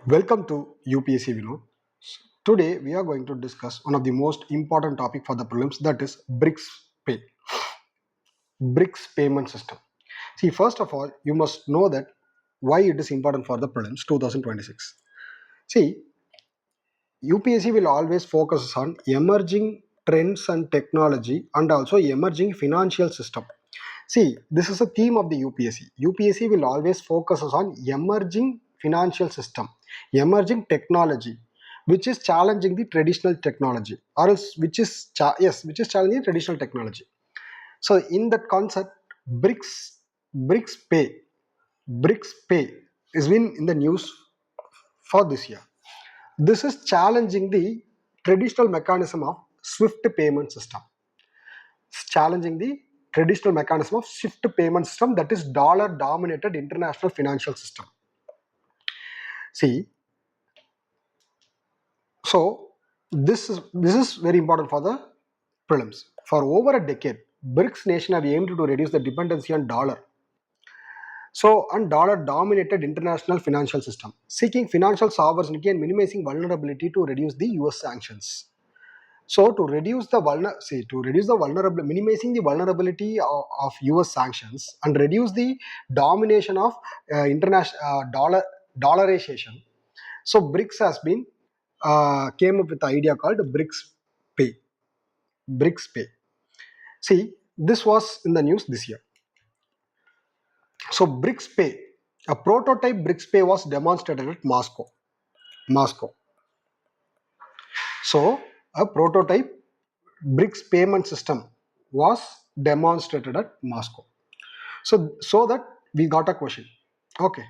Welcome to UPSC Vinoth. Today we are going to discuss one of the most important topic for the prelims, that is BRICS pay. BRICS payment system. See, first of all, you must know that why it is important for the prelims 2026. See, UPSC will always focus on emerging trends and technology and also emerging financial system. See, this is a theme of the UPSC. UPSC will always focus on emerging financial system, emerging technology, which is challenging the traditional technology, or else which is challenging traditional technology. So, in that concept, BRICS pay, BRICS pay is been in the news for this year. This is challenging the traditional mechanism of SWIFT payment system. It's challenging the traditional mechanism of SWIFT payment system, that is dollar dominated international financial system. See, so this is very important for the prelims. For over a decade, BRICS nation have aimed to reduce the dependency on dollar. So, on dollar dominated international financial system, seeking financial sovereignty and minimizing vulnerability to reduce the US sanctions. So to reduce the minimizing the vulnerability of US sanctions and reduce the domination of international dollarization. So BRICS has been came up with the idea called BRICS pay. BRICS pay. See, this was in the news this year. So BRICS pay, a prototype BRICS pay was demonstrated at Moscow. So a prototype BRICS payment system was demonstrated at Moscow. So that we got a question. Okay,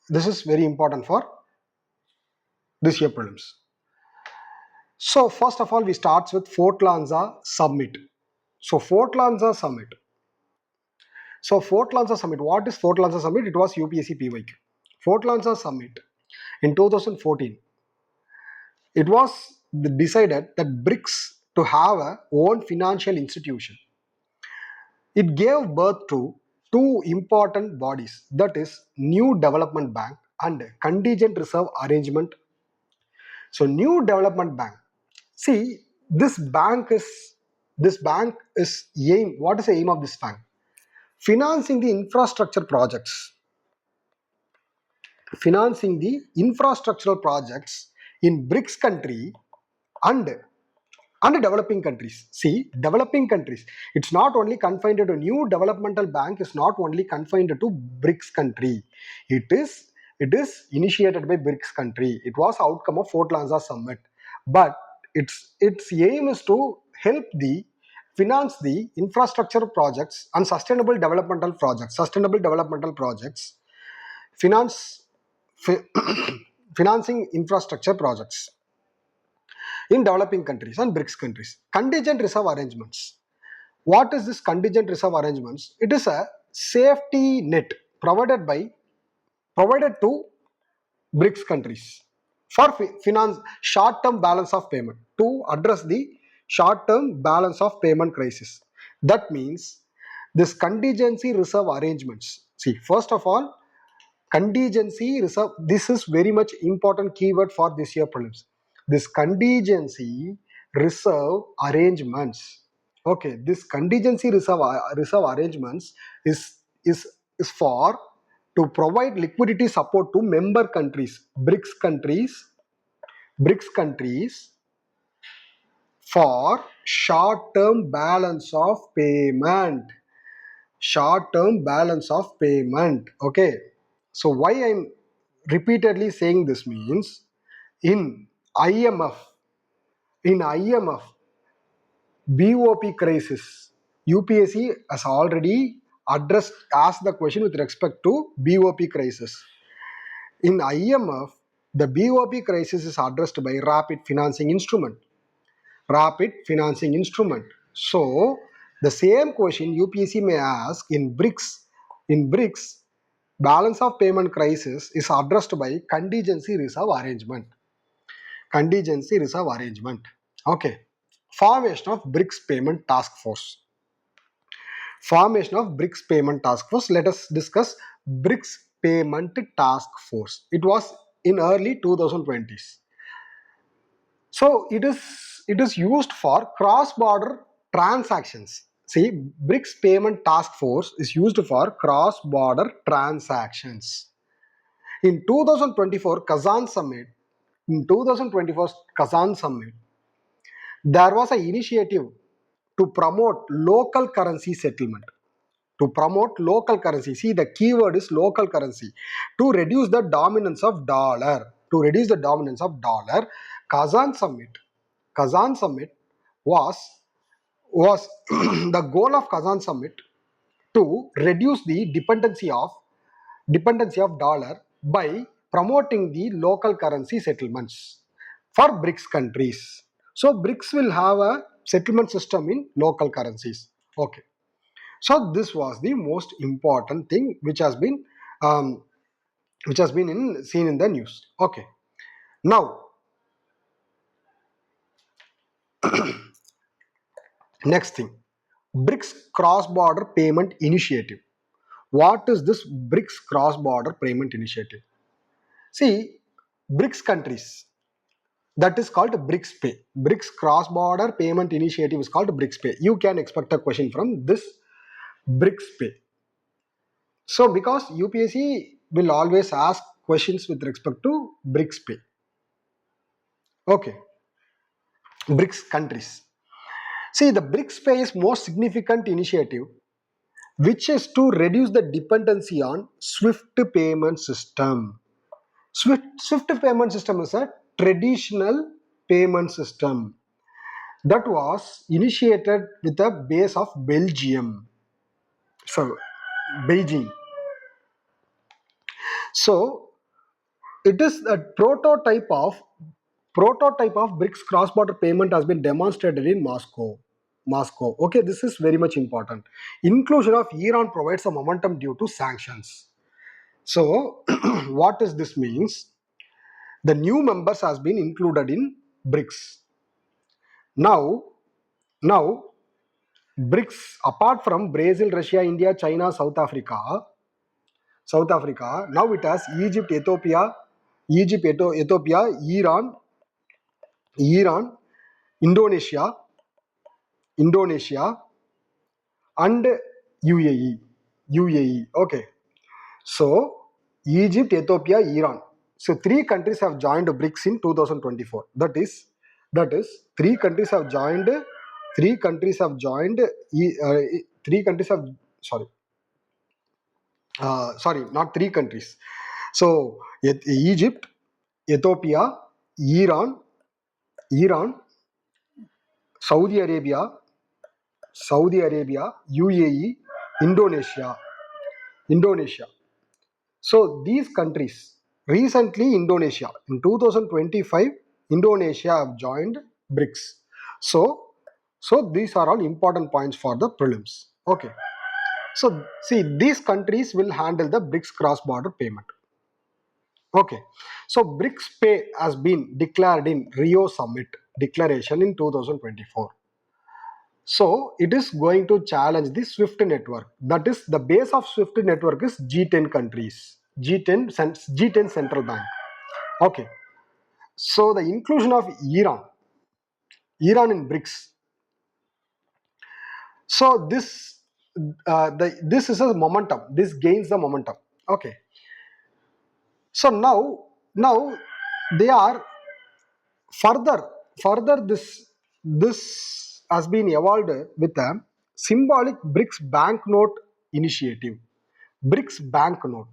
this is very important for this year prelims. So first of all, we start with Fort Lanza Summit. So Fort Lanza Summit. What is Fort Lanza Summit? It was UPSC PYQ. Fort Lanza Summit in 2014. It was decided that BRICS to have a own financial institution. It gave birth to two important bodies, that is New Development Bank and Contingent Reserve Arrangement. So New Development Bank. See, this bank is aim. What is the aim of this bank? Financing the infrastructure projects. Financing the infrastructural projects in BRICS country and developing countries. See, developing countries. It's not only confined to New Developmental Bank. Is not only confined to BRICS country. It is initiated by BRICS country. It was outcome of Fort Lanza Summit, but its aim is to help the finance the infrastructure projects and sustainable developmental projects. Finance financing infrastructure projects in developing countries and BRICS countries. Contingent reserve arrangements. What is this contingent reserve arrangements? It is a safety net provided to BRICS countries for finance short-term balance of payment, to address the short-term balance of payment crisis. That means this contingency reserve arrangements. See, first of all, contingency reserve. This is very much important keyword for this year prelims. This contingency reserve arrangements. Okay, this contingency reserve arrangements is for to provide liquidity support to member countries, BRICS countries for short-term balance of payment. Okay, so why I'm repeatedly saying this means in IMF BOP crisis, UPSC has already asked the question with respect to BOP crisis. In IMF, the BOP crisis is addressed by rapid financing instrument. So the same question UPSC may ask in BRICS. In BRICS, balance of payment crisis is addressed by contingency reserve arrangement. Okay. Formation of BRICS payment task force. Let us discuss BRICS payment task force. It was in early 2020s. So it is used for cross-border transactions. See, BRICS Payment Task Force is used for cross-border transactions. In 2024 Kazan Summit, in 2024 Kazan Summit, there was an initiative to promote local currency settlement. To promote local currency. See, the keyword is local currency. To reduce the dominance of dollar. To reduce the dominance of dollar, Kazan Summit. Kazan Summit was the goal of Kazan Summit to reduce the dependency of dollar by promoting the local currency settlements for BRICS countries. So BRICS will have a settlement system in local currencies. Okay. So this was the most important thing which has been seen in the news. Okay. Now, next thing, BRICS cross-border payment initiative. What is this BRICS cross-border payment initiative? See, BRICS countries, that is called BRICS Pay. BRICS cross-border payment initiative is called BRICS Pay. You can expect a question from this BRICS Pay. So because UPSC will always ask questions with respect to BRICS Pay. Okay, BRICS countries. See, the BRICS Pay is most significant initiative which is to reduce the dependency on SWIFT payment system. Swift payment system is a traditional payment system that was initiated with a base of Belgium. So, Beijing. So, it is a prototype of BRICS cross-border payment has been demonstrated in Moscow. Okay, this is very much important. Inclusion of Iran provides a momentum due to sanctions. So, what does this means? The new members has been included in BRICS. Now BRICS, apart from Brazil, Russia, India, China, South Africa, now it has Egypt, Ethiopia, Iran, Indonesia, and UAE. Okay. So Egypt, Ethiopia, Iran. So three countries have joined BRICS in 2024. That is three countries have joined. Three countries have joined. Sorry, not three countries. So Egypt, Ethiopia, Iran, Saudi Arabia, UAE, Indonesia. So these countries, recently Indonesia, in 2025, Indonesia have joined BRICS. So these are all important points for the prelims. Okay. So see, these countries will handle the BRICS cross-border payment. Okay. So BRICS Pay has been declared in Rio Summit declaration in 2024. So it is going to challenge the SWIFT network. That is, the base of SWIFT network is G10 countries, G10 central bank. Okay. So the inclusion of Iran in BRICS. So this is a momentum. This gains the momentum. Okay. So now they are further this has been evolved with a symbolic BRICS banknote initiative. BRICS banknote.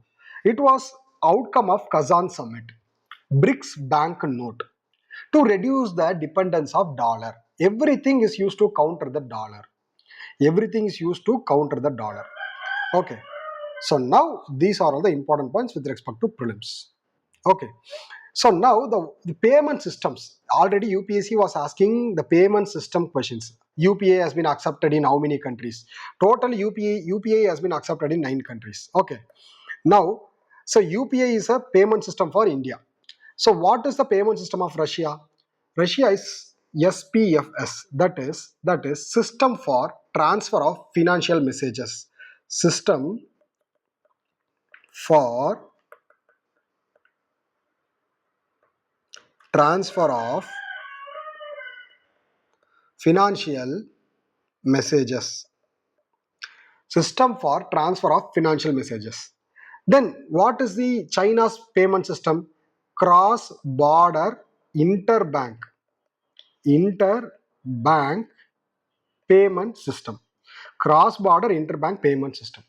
It was outcome of Kazan Summit. BRICS banknote to reduce the dependence of dollar. Everything is used to counter the dollar. Okay. So now these are all the important points with respect to prelims. Okay. So now the payment systems. Already UPSC was asking the payment system questions. UPA has been accepted in how many countries? Total UPA has been accepted in 9 countries. Okay. Now, so UPA is a payment system for India. So what is the payment system of Russia? Russia is SPFS. That is System for Transfer of Financial Messages. System for transfer of financial messages. System for transfer of financial messages. Then what is the China's payment system? Cross-border interbank payment system. Cross-border interbank payment system.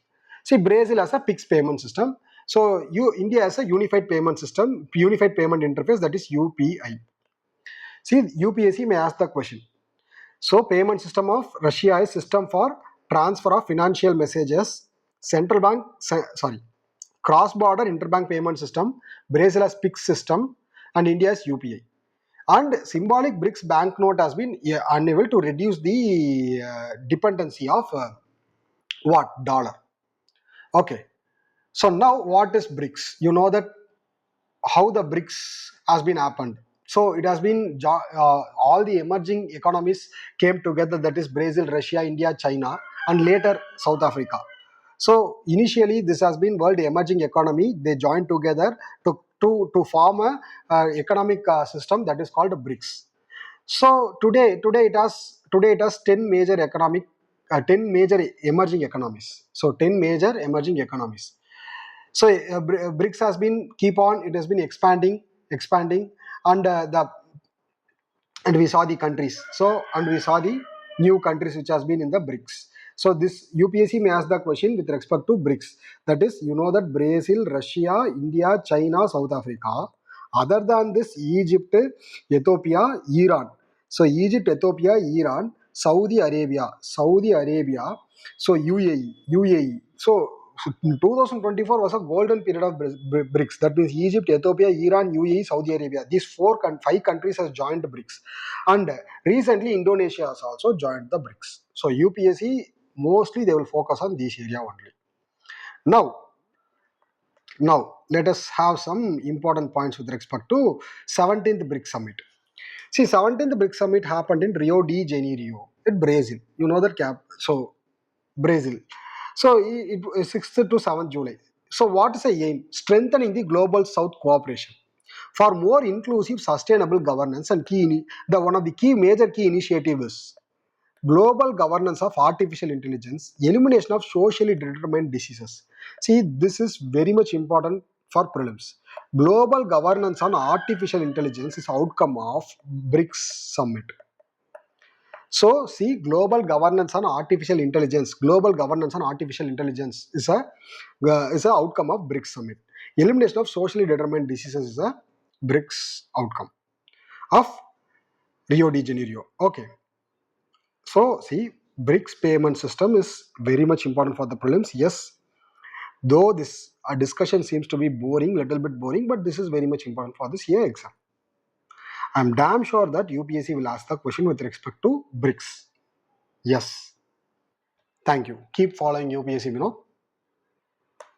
See, Brazil has a PIX payment system. So India has a unified payment system, unified payment interface, that is UPI. See, UPSC may ask the question. So payment system of Russia is system for transfer of financial messages. Central bank, cross-border interbank payment system. Brazil has PIX system and India has UPI. And symbolic BRICS banknote has been unable to reduce the dependency of what? Dollar. Okay. So now what is BRICS? You know that how the BRICS has been happened. So it has been all the emerging economies came together, that is Brazil, Russia, India, China, and later South Africa. So initially this has been world emerging economy. They joined together to form a economic system that is called BRICS. So today it has 10 major economic 10 major emerging economies. So 10 major emerging economies. So BRICS has been it has been expanding, and we saw the countries. So and we saw the new countries which has been in the BRICS. So this UPSC may ask the question with respect to BRICS. That is, you know that Brazil, Russia, India, China, South Africa. Other than this, Egypt, Ethiopia, Iran. So Egypt, Ethiopia, Iran, Saudi Arabia. So UAE. So 2024 was a golden period of BRICS. That means Egypt, Ethiopia, Iran, UAE, Saudi Arabia. These 5 countries has joined the BRICS. And recently Indonesia has also joined the BRICS. So UPSC, mostly they will focus on this area only. Now let us have some important points with respect to 17th BRICS Summit. See, 17th BRICS Summit happened in Rio de Janeiro, in Brazil. You know that Brazil. So it 6th to 7th July. So what is the aim? Strengthening the global South cooperation for more inclusive, sustainable governance, and one of the major key initiatives is global governance of artificial intelligence, elimination of socially determined diseases. See, this is very much important for prelims. Global governance on artificial intelligence is outcome of BRICS Summit. So, see, global governance on artificial intelligence. Global governance on artificial intelligence is a outcome of BRICS Summit. Elimination of socially determined diseases is a BRICS outcome of Rio de Janeiro. Okay. So, see, BRICS payment system is very much important for the prelims. Yes, though this discussion seems to be boring, little bit boring, but this is very much important for this year exam. I am damn sure that UPSC will ask the question with respect to BRICS. Yes. Thank you. Keep following UPSC,